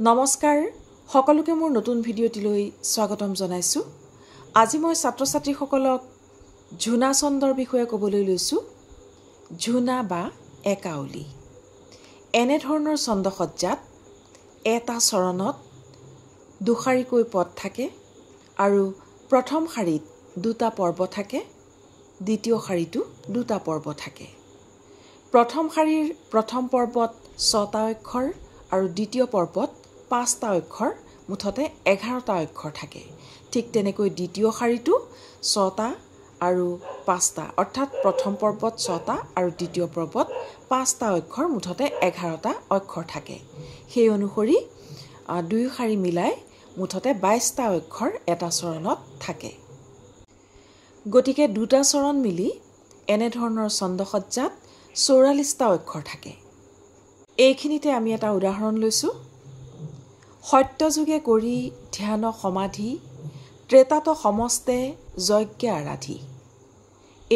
নমস্কাৰ সকলোকে মোৰ নতুন ভিডিঅ'টিলৈ স্বাগতম জনাইছো। আজি মই ছাত্ৰ-ছাত্ৰীসকলক ঝুনা ছন্দৰ বিষয়ে ক'বলৈ লৈছো। ঝুনা বা একাউলি এনে ধৰণৰ ছন্দসজ্জাত এটা চৰণত দুশাৰীকৈ পদ থাকে আৰু প্ৰথম শাৰীত দুটা পৰ্ব থাকে, দ্বিতীয় শাৰীটো দুটা পৰ্ব থাকে। প্ৰথম শাৰীৰ প্ৰথম পৰ্বত 6টা অক্ষৰ আৰু দ্বিতীয় পৰ্বত 5টা অক্ষৰ, মুঠতে 11টা অক্ষৰ থাকে। ঠিক তেনেকৈ দ্বিতীয় শাৰীটো 6টা আৰু 5টা, অৰ্থাৎ প্ৰথম পৰ্বত 6টা আৰু দ্বিতীয় পৰ্বত 5টা অক্ষৰ, মুঠতে 11টা অক্ষৰ থাকে। সেই অনুসৰি দুই শাৰী মিলাই মুঠতে 22টা অক্ষৰ এটা চৰণত থাকে। গতিকে দুটা চৰণ মিলি এনে ধৰণৰ ছন্দসজ্জাত 44টা অক্ষৰ থাকে। এইখিনিতে আমি এটা উদাহৰণ লৈছো। সত্যযুগে কৰি ধ্যান সমাধি, ত্ৰেতাত সমস্তে যজ্ঞ আৰাধি।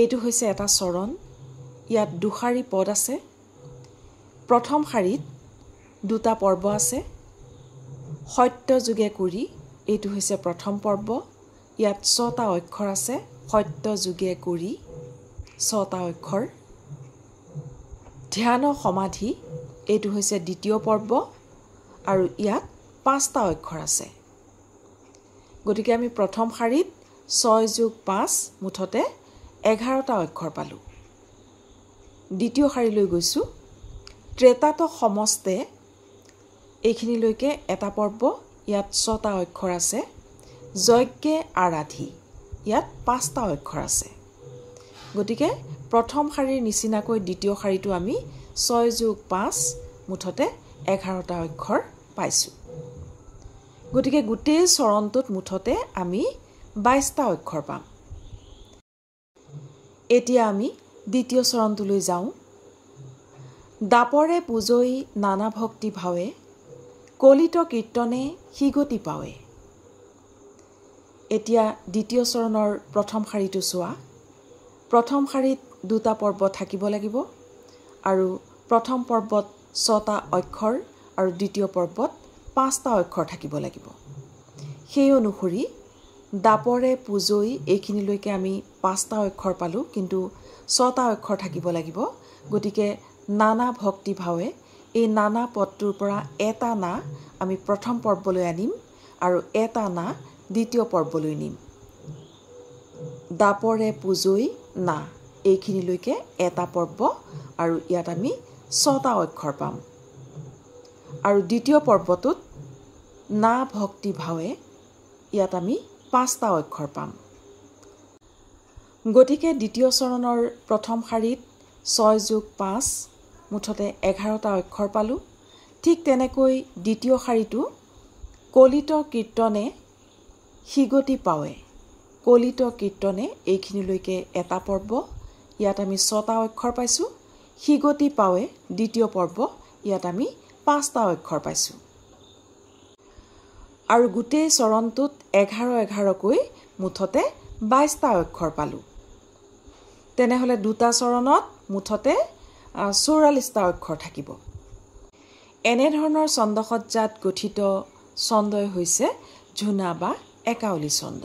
এইটো হৈছে এটা চৰণ। ইয়াত দুশাৰী পদ আছে। প্ৰথম শাৰীত দুটা পৰ্ব আছে। সত্যযুগে কৰি এইটো হৈছে প্ৰথম পৰ্ব। ইয়াত 6টা অক্ষৰ আছে। সত্যযুগে কৰি 6টা অক্ষৰ। ধ্যান সমাধি এইটো হৈছে দ্বিতীয় পৰ্ব আৰু ইয়াত 5টা অক্ষৰ আছে। গতিকে আমি প্ৰথম শাৰীত 6 + 5 মুঠতে 11টা অক্ষৰ পালোঁ। দ্বিতীয় শাৰীলৈ গৈছো। ত্ৰেতাত সমস্তে এইখিনিলৈকে এটা পৰ্ব, ইয়াত 6টা অক্ষৰ আছে। যজ্ঞে আৰাধি ইয়াত 5টা অক্ষৰ আছে। গতিকে প্ৰথম শাৰীৰ নিচিনাকৈ দ্বিতীয় শাৰীটো আমি 6 + 5 মুঠতে 11টা অক্ষৰ পাইছো। গতিকে গোটেই চৰণটোত মুঠতে আমি 22টা অক্ষৰ পাম। এতিয়া আমি দ্বিতীয় চৰণটোলৈ যাওঁ। দাপৰে পূজৈ নানা ভক্তি ভাৱে, কলিত কীৰ্তনে হিগতি পাৱে। এতিয়া দ্বিতীয় চৰণৰ প্ৰথম শাৰীটো চোৱা। প্ৰথম শাৰীত দুটা পৰ্ব থাকিব লাগিব আৰু প্ৰথম পৰ্বত 6টা অক্ষৰ আৰু দ্বিতীয় পৰ্বত 5টা অক্ষৰ থাকিব লাগিব। সেই অনুসৰি দাপৰে পূজৈ এইখিনিলৈকে আমি 5টা অক্ষৰ পালোঁ, কিন্তু 6টা অক্ষৰ থাকিব লাগিব। গতিকে নানা ভক্তি ভাৱে এই নানা পদটোৰ পৰা এটা না আমি প্ৰথম পৰ্বলৈ আনিম আৰু এটা না দ্বিতীয় পৰ্বলৈ নিম। দাপৰে পূজৈ না এইখিনিলৈকে এটা পৰ্ব আৰু ইয়াত আমি 6টা অক্ষৰ পাম। আৰু দ্বিতীয় পৰ্বটোত না ভক্তি ভাৱে ইয়াত আমি 5টা অক্ষৰ পাম। গতিকে দ্বিতীয় চৰণৰ প্ৰথম শাৰীত 6 + 5 মুঠতে 11টা অক্ষৰ পালোঁ। ঠিক তেনেকৈ দ্বিতীয় শাৰীটো কলিত কীৰ্তনে হিগতি পাৱে। কলিত কীৰ্তনে এইখিনিলৈকে এটা পৰ্ব, ইয়াত আমি 6টা অক্ষৰ পাইছোঁ। হিগতি পাৱে দ্বিতীয় পৰ্ব, ইয়াত আমি 5টা অক্ষৰ পাইছোঁ। আৰু গোটেই চৰণটোত 11-11কৈ মুঠতে 22টা অক্ষৰ পালোঁ। তেনেহ'লে দুটা চৰণত মুঠতে 44টা অক্ষৰ থাকিব। এনেধৰণৰ ছন্দসজ্জাত গঠিত ছন্দই হৈছে ঝুনা বা একাউলি ছন্দ।